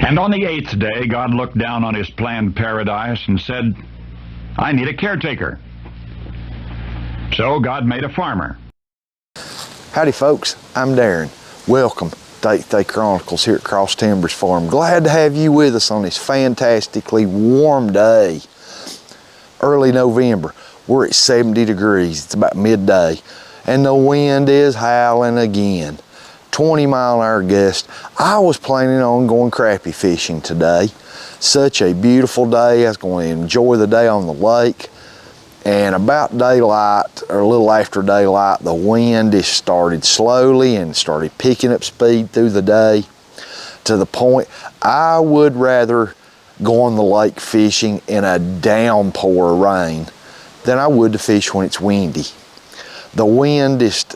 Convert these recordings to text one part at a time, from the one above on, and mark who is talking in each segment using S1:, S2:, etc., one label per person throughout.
S1: And on the 8th day, God looked down on his planned paradise and said, I need a caretaker. So God made a farmer.
S2: Howdy folks, I'm Darren. Welcome to 8th Day Chronicles here at Cross Timbers Farm. Glad to have you with us on this fantastically warm day. Early November, we're at 70 degrees, it's about midday, and the wind is howling again. 20-mile-an-hour gust. I was planning on going crappie fishing today. Such a beautiful day. I was going to enjoy the day on the lake. And about daylight, or a little after daylight, the wind just started slowly and started picking up speed through the day to the point I would rather go on the lake fishing in a downpour of rain than I would to fish when it's windy. The wind just,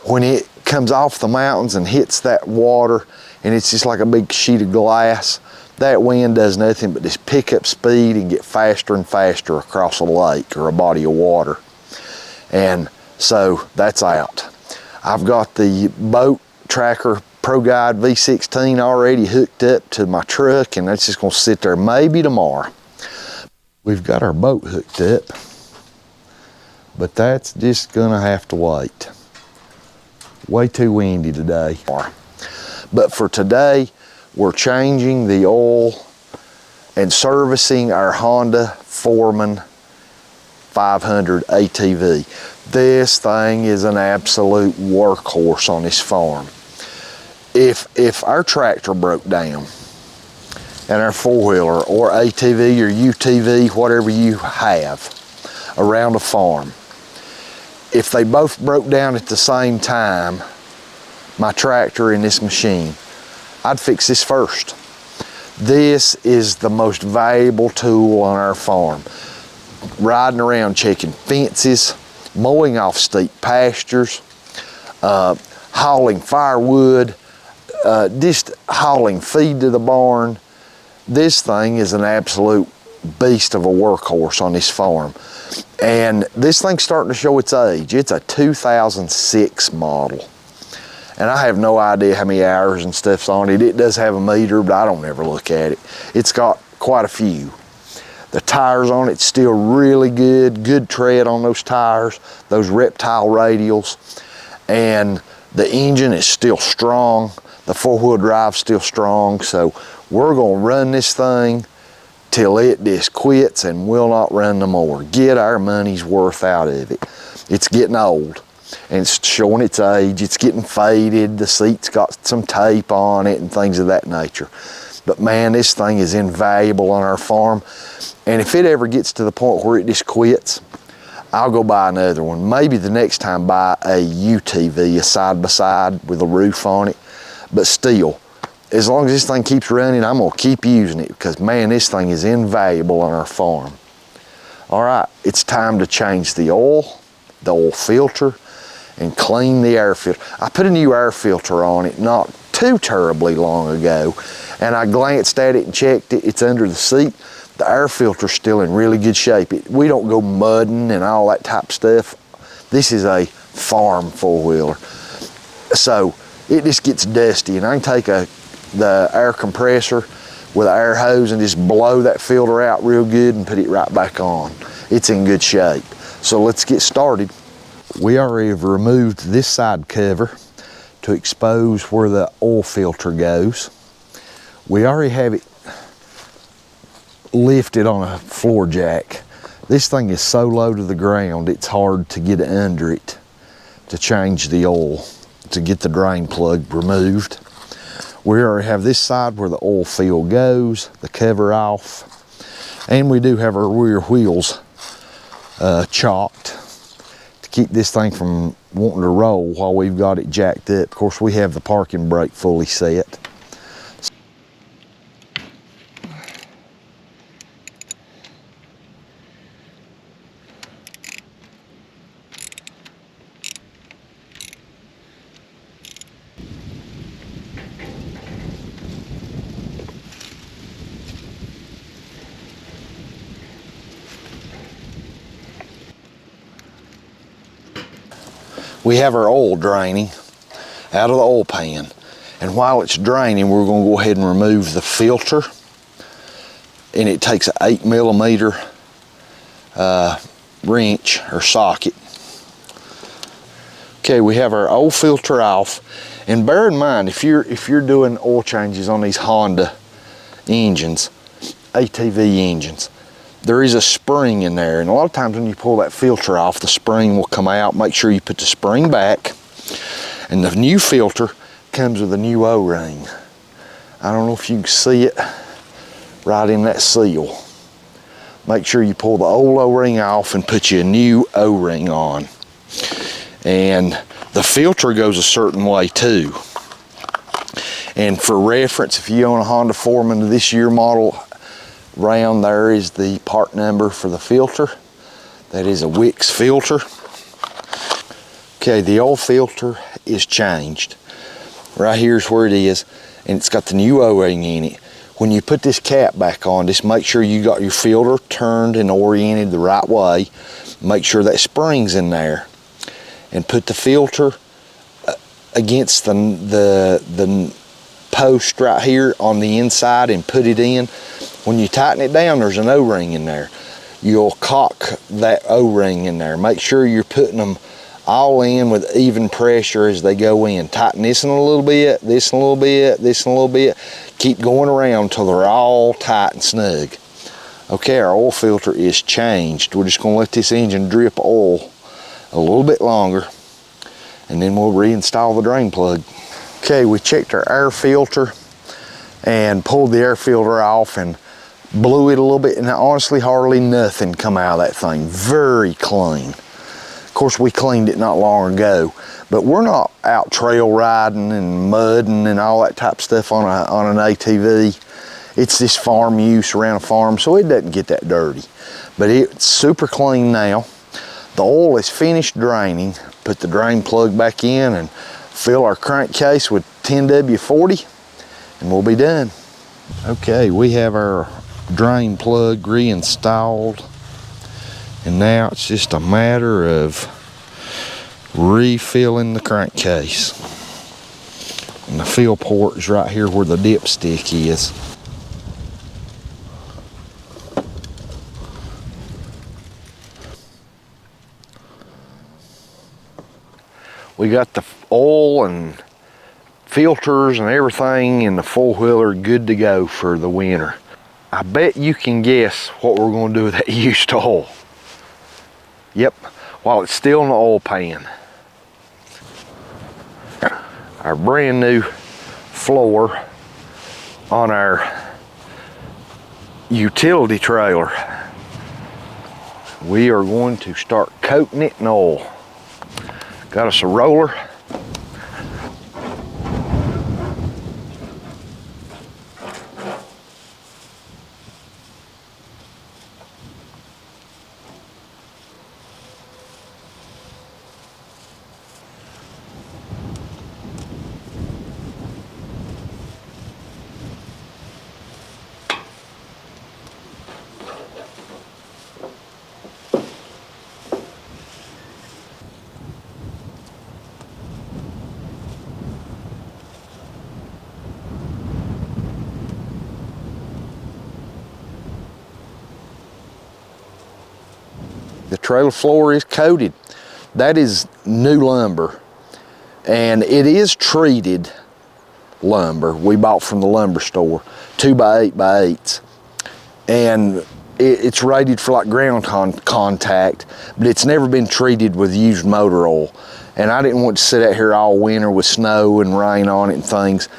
S2: when it comes off the mountains and hits that water, and it's just like a big sheet of glass, that wind does nothing but just pick up speed and get faster and faster across a lake or a body of water. And so that's out. I've got the boat tracker Pro Guide V16 already hooked up to my truck, and that's just gonna sit there maybe tomorrow. We've got our boat hooked up, but that's just gonna have to wait. Way too windy today. But for today, we're changing the oil and servicing our Honda Foreman 500 ATV. This thing is an absolute workhorse on this farm. If our tractor broke down and our four-wheeler or ATV or UTV, whatever you have around a farm, if they both broke down at the same time, my tractor and this machine, I'd fix this first. This is the most valuable tool on our farm. Riding around checking fences, mowing off steep pastures, hauling firewood, just hauling feed to the barn. This thing is an absolute beast of a workhorse on this farm. And this thing's starting to show its age. It's a 2006 model. And I have no idea how many hours and stuff's on it. It does have a meter, but I don't ever look at it. It's got quite a few. The tires on it's still really good tread on those tires, those reptile radials. And the engine is still strong. The four-wheel drive's still strong. So we're gonna run this thing till it just quits and will not run no more. Get our money's worth out of it. It's getting old and it's showing its age. It's getting faded. The seat's got some tape on it and things of that nature. But man, this thing is invaluable on our farm. And if it ever gets to the point where it just quits, I'll go buy another one. Maybe the next time buy a UTV, a side-by-side with a roof on it. But still, as long as this thing keeps running, I'm gonna keep using it because man, this thing is invaluable on our farm. All right, it's time to change the oil filter, and clean the air filter. I put a new air filter on it not too terribly long ago, and I glanced at it and checked it. It's under the seat. The air filter's still in really good shape. We don't go mudding and all that type of stuff. This is a farm four-wheeler. So it just gets dusty, and I can take the air compressor with an air hose and just blow that filter out real good and put it right back on. It's in good shape. So let's get started. We already have removed this side cover to expose where the oil filter goes. We already have it lifted on a floor jack. This thing is so low to the ground, it's hard to get under it to change the oil, to get the drain plug removed. We already have this side where the oil fill goes, the cover off, and we do have our rear wheels chalked to keep this thing from wanting to roll while we've got it jacked up. Of course, we have the parking brake fully set. We have our oil draining out of the oil pan, And while it's draining, we're going to go ahead and remove the filter. And it takes an 8mm wrench or socket. Okay, we have our old filter off. And bear in mind, if you're doing oil changes on these Honda engines, ATV engines, there is a spring in there, and a lot of times when you pull that filter off, the spring will come out. Make sure you put the spring back, and the new filter comes with a new O-ring. I don't know if you can see it right in that seal. Make sure you pull the old O-ring off and put you a new O-ring on. And the filter goes a certain way too. And for reference, if you own a Honda Foreman of this year model, round there is the part number for the filter. That is a Wix filter. Okay, the old filter is changed. Right here's where it is, and it's got the new O-ring in it. When you put this cap back on, just make sure you got your filter turned and oriented the right way. Make sure that spring's in there. And put the filter against the post right here on the inside and put it in. When you tighten it down, there's an O-ring in there. You'll cock that O-ring in there. Make sure you're putting them all in with even pressure as they go in. Tighten this in a little bit, this in a little bit, this in a little bit. Keep going around until they're all tight and snug. Okay, our oil filter is changed. We're just going to let this engine drip oil a little bit longer, and then we'll reinstall the drain plug. Okay, we checked our air filter and pulled the air filter off and blew it a little bit, and honestly hardly nothing come out of that thing. Very clean. Of course, we cleaned it not long ago, but we're not out trail riding and mudding and all that type of stuff on an ATV. It's this farm use around a farm, so it doesn't get that dirty. But it's super clean now. The oil is finished draining. Put the drain plug back in and fill our crankcase with 10W40, and we'll be done. Okay, we have our drain plug reinstalled, and now it's just a matter of refilling the crankcase. And the fill port is right here where the dipstick is. We got the oil and filters and everything in the four-wheeler good to go for the winter. I bet you can guess what we're going to do with that used oil. Yep, while it's still in the oil pan. Our brand new floor on our utility trailer. We are going to start coating it in oil. Got us a roller. The trailer floor is coated. That is new lumber, and it is treated lumber we bought from the lumber store, 2x8x8s, and it's rated for like ground contact, but it's never been treated with used motor oil. And I didn't want to sit out here all winter with snow and rain on it and things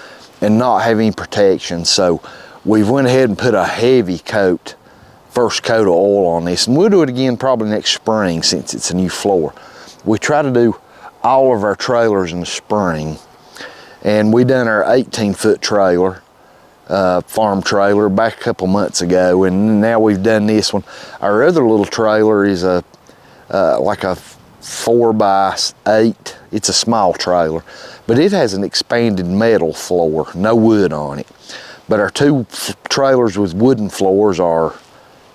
S2: and not have any protection, so we went ahead and put a heavy coat, first coat of oil on this, and we'll do it again probably next spring since it's a new floor. We try to do all of our trailers in the spring, and we done our 18-foot trailer, farm trailer, back a couple months ago, and now we've done this one. Our other little trailer is like a 4x8. It's a small trailer, but it has an expanded metal floor, no wood on it. But our two trailers with wooden floors are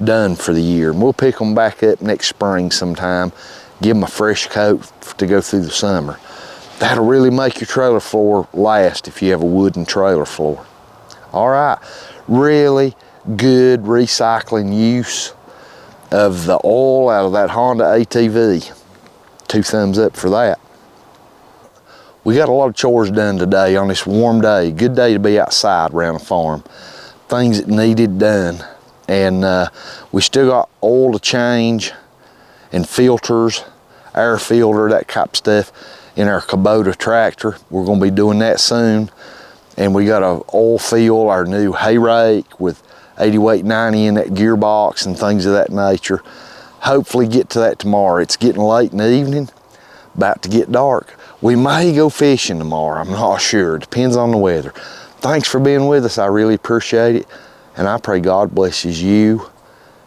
S2: done for the year, and we'll pick them back up next spring sometime, give them a fresh coat to go through the summer. That'll really make your trailer floor last if you have a wooden trailer floor. All right, really good recycling use of the oil out of that Honda ATV. 2 thumbs up for that. We got a lot of chores done today on this warm day. Good day to be outside around the farm. Things that needed done. And we still got oil to change and filters, air filter, that type of stuff in our Kubota tractor. We're gonna be doing that soon. And we got to oil fill our new hay rake with 80 weight 90 in that gearbox and things of that nature. Hopefully get to that tomorrow. It's getting late in the evening, about to get dark. We may go fishing tomorrow, I'm not sure. It depends on the weather. Thanks for being with us, I really appreciate it. And I pray God blesses you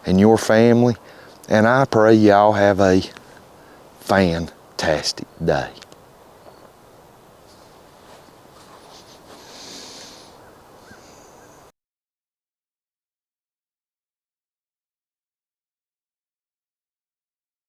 S2: and your family. And I pray y'all have a fantastic day.